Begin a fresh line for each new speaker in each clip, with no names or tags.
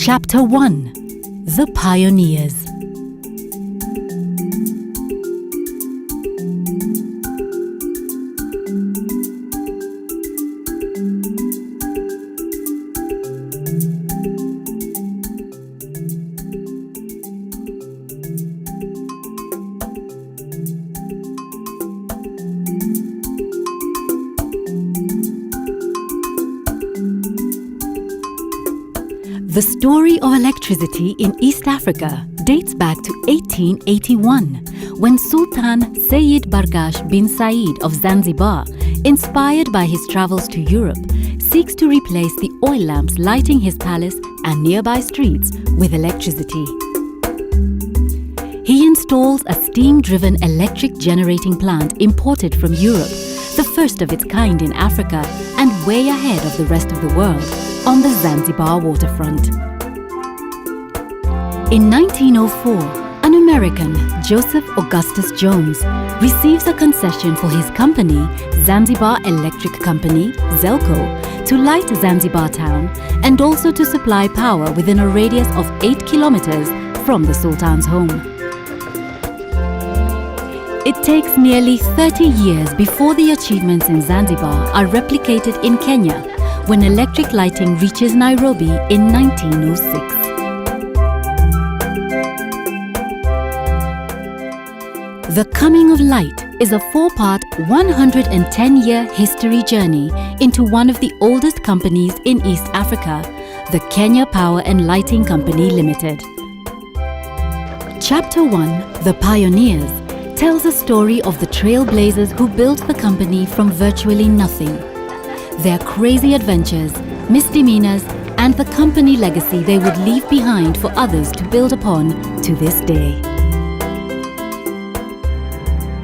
Chapter 1: The Pioneers. The story of electricity in East Africa dates back to 1881, when Sultan Sayyid Bargash bin Said of Zanzibar, inspired by his travels to Europe, seeks to replace the oil lamps lighting his palace and nearby streets with electricity. He installs a steam-driven electric generating plant imported from Europe, the first of its kind in Africa and way ahead of the rest of the world, on the Zanzibar waterfront. In 1904, an American, Joseph Augustus Jones, receives a concession for his company, Zanzibar Electric Company, ZELCO, to light Zanzibar town and also to supply power within a radius of 8 kilometers from the Sultan's home. It takes nearly 30 years before the achievements in Zanzibar are replicated in Kenya, when electric lighting reaches Nairobi in 1906. The Coming of Light is a 4-part, 110-year history journey into one of the oldest companies in East Africa, the Kenya Power and Lighting Company Limited. Chapter 1, The Pioneers, tells a story of the trailblazers who built the company from virtually nothing. Their crazy adventures, misdemeanors, and the company legacy they would leave behind for others to build upon to this day.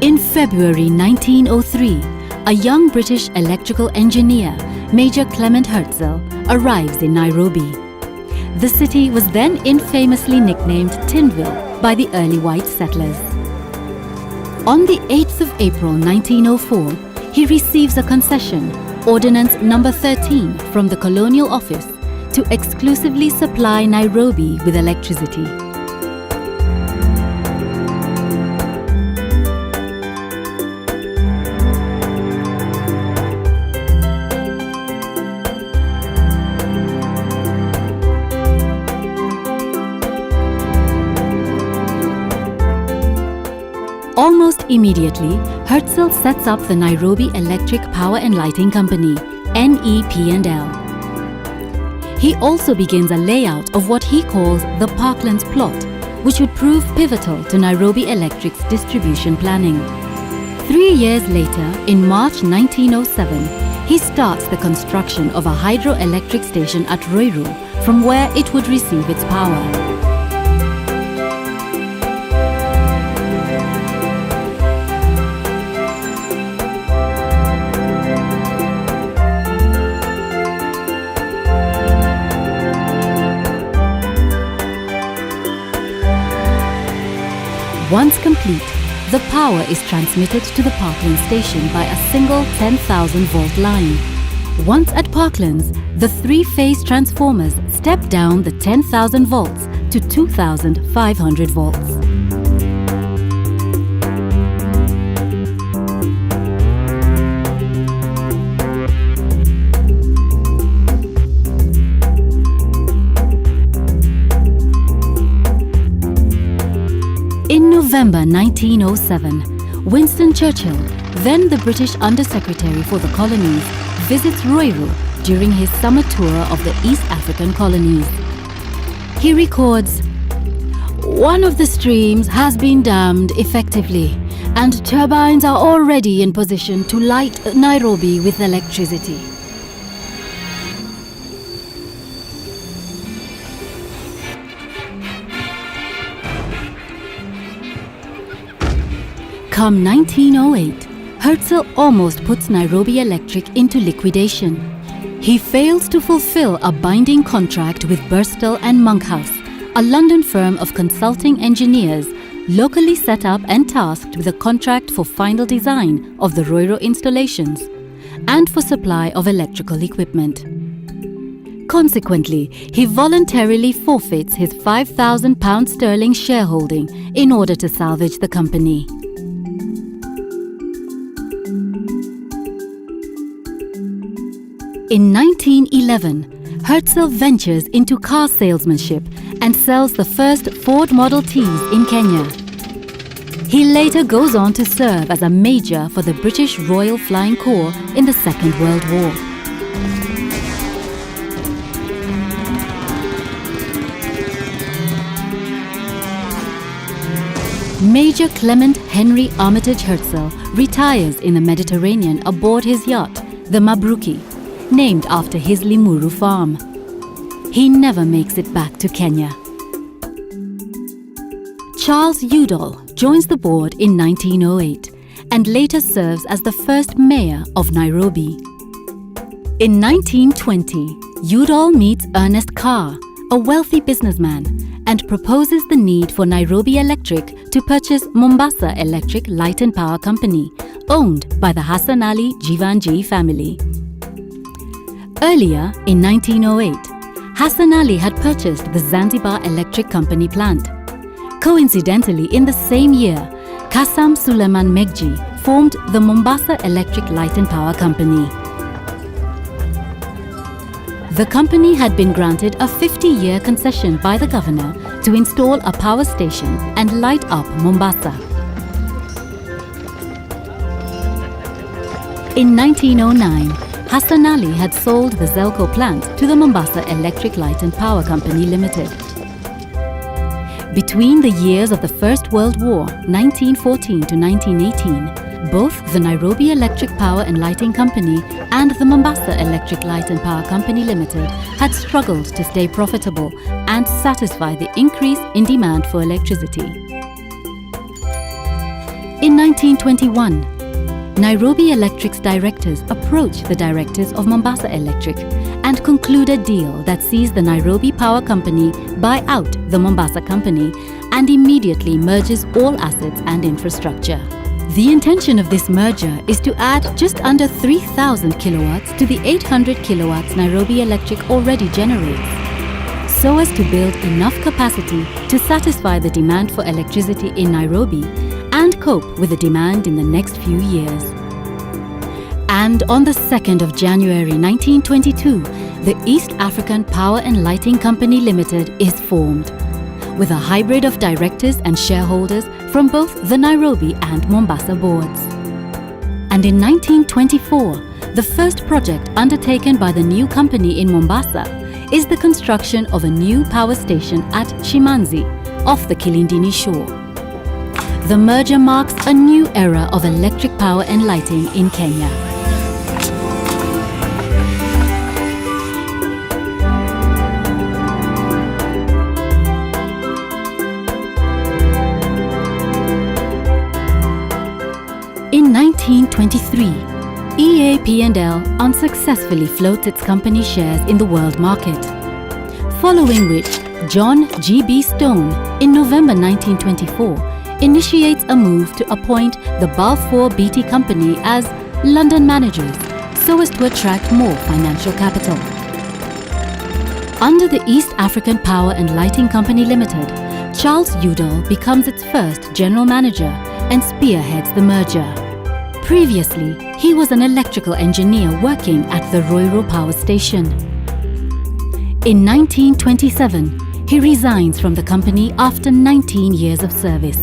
In February 1903, a young British electrical engineer, Major Clement Herzl, arrives in Nairobi. The city was then infamously nicknamed Tinville by the early white settlers. On the 8th of April 1904, he receives a concession, Ordinance Number 13 from the Colonial Office, to exclusively supply Nairobi with electricity. Almost immediately, Herzl sets up the Nairobi Electric Power and Lighting Company, NEP&L. He also begins a layout of what he calls the Parklands plot, which would prove pivotal to Nairobi Electric's distribution planning. 3 years later, in March 1907, he starts the construction of a hydroelectric station at Ruiru, from where it would receive its power. Once complete, the power is transmitted to the Parklands station by a single 10,000-volt line. Once at Parklands, the 3-phase transformers step down the 10,000 volts to 2,500 volts. In November December 1907, Winston Churchill, then the British Under-Secretary for the Colonies, visits Roiro during his summer tour of the East African colonies. He records, "One of the streams has been dammed effectively, and turbines are already in position to light Nairobi with electricity." Come 1908, Herzl almost puts Nairobi Electric into liquidation. He fails to fulfill a binding contract with Burstall and Monkhouse, a London firm of consulting engineers locally set up and tasked with a contract for final design of the Roiro installations and for supply of electrical equipment. Consequently, he voluntarily forfeits his £5,000 sterling shareholding in order to salvage the company. In 1911, Herzl ventures into car salesmanship and sells the first Ford Model Ts in Kenya. He later goes on to serve as a major for the British Royal Flying Corps in the Second World War. Major Clement Henry Armitage Herzl retires in the Mediterranean aboard his yacht, the Mabruki, named after his Limuru farm. He never makes it back to Kenya. Charles Udall joins the board in 1908 and later serves as the first mayor of Nairobi. In 1920, Udall meets Ernest Carr, a wealthy businessman, and proposes the need for Nairobi Electric to purchase Mombasa Electric Light and Power Company, owned by the Hassan Ali Jivanjee family. Earlier, in 1908, Hassan Ali had purchased the Zanzibar Electric Company plant. Coincidentally, in the same year, Kasam Suleiman Megji formed the Mombasa Electric Light and Power Company. The company had been granted a 50-year concession by the governor to install a power station and light up Mombasa. In 1909, Hassan Ali had sold the Zelco plant to the Mombasa Electric Light and Power Company Limited. Between the years of the First World War, 1914 to 1918, both the Nairobi Electric Power and Lighting Company and the Mombasa Electric Light and Power Company Limited had struggled to stay profitable and satisfy the increase in demand for electricity. In 1921, Nairobi Electric's directors approached the directors of Mombasa Electric and conclude a deal that sees the Nairobi Power Company buy out the Mombasa Company and immediately merges all assets and infrastructure. The intention of this merger is to add just under 3,000 kilowatts to the 800 kilowatts Nairobi Electric already generates, so as to build enough capacity to satisfy the demand for electricity in Nairobi and cope with the demand in the next few years. And on the 2nd of January 1922, the East African Power and Lighting Company Limited is formed, with a hybrid of directors and shareholders from both the Nairobi and Mombasa boards. And in 1924, the first project undertaken by the new company in Mombasa is the construction of a new power station at Shimanzi, off the Kilindini shore. The merger marks a new era of electric power and lighting in Kenya. In 1923, EAP&L unsuccessfully floats its company shares in the world market, following which John G.B. Stone, in November 1924, initiates a move to appoint the Balfour Beatty Company as London managers so as to attract more financial capital. Under the East African Power and Lighting Company Limited, Charles Udall becomes its first general manager and spearheads the merger. Previously, he was an electrical engineer working at the Roiro Power Station. In 1927, he resigns from the company after 19 years of service.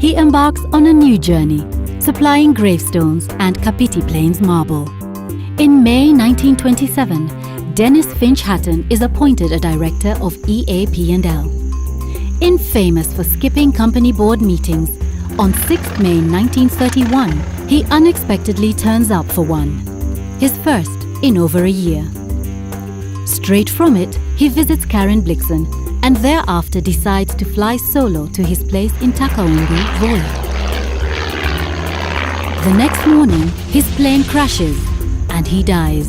he embarks on a new journey, supplying gravestones and Kapiti Plains marble. In May 1927, Dennis Finch Hatton is appointed a director of EAP&L. Infamous for skipping company board meetings, on 6 May 1931, he unexpectedly turns up for one, his first in over a year. Straight from it, he visits Karen Blixen and thereafter decides to fly solo to his place in Takaungu, Voi. The next morning, his plane crashes and he dies.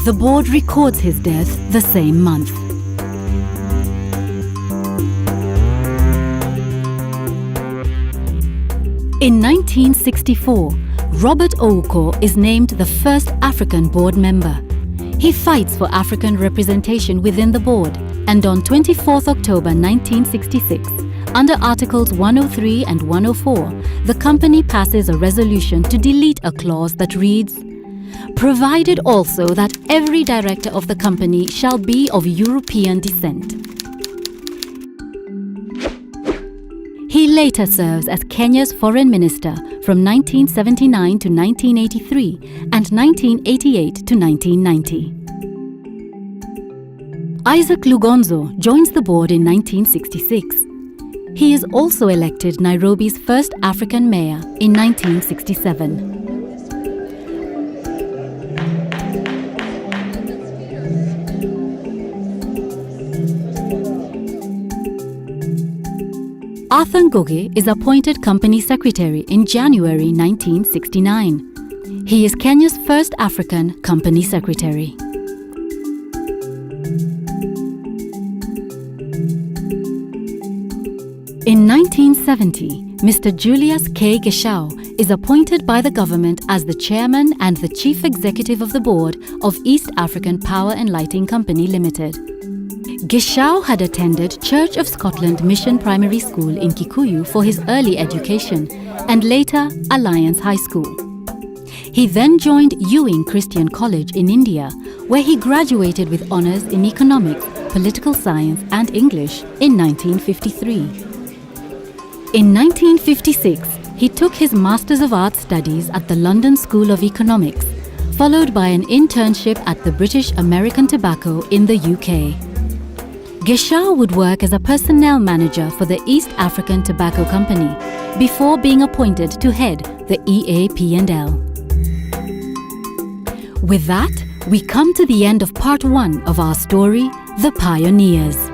The board records his death the same month. In 1964, Robert Ouko is named the first African board member. He fights for African representation within the board, and on 24 October 1966, under Articles 103 and 104, the company passes a resolution to delete a clause that reads, "Provided also that every director of the company shall be of European descent." He later serves as Kenya's foreign minister from 1979 to 1983 and 1988 to 1990. Isaac Lugonzo joins the board in 1966. He is also elected Nairobi's first African mayor in 1967. Arthur Ngugi is appointed company secretary in January 1969. He is Kenya's first African company secretary. In 1970, Mr. Julius K. Geshau is appointed by the government as the chairman and the chief executive of the board of East African Power and Lighting Company Limited. Geshau had attended Church of Scotland Mission Primary School in Kikuyu for his early education and later Alliance High School. He then joined Ewing Christian College in India, where he graduated with honours in economics, political science and English in 1953. In 1956, he took his Masters of Arts studies at the London School of Economics, followed by an internship at the British American Tobacco in the UK. Geshau would work as a personnel manager for the East African Tobacco Company before being appointed to head the EAP&L. With that, we come to the end of part 1 of our story, The Pioneers.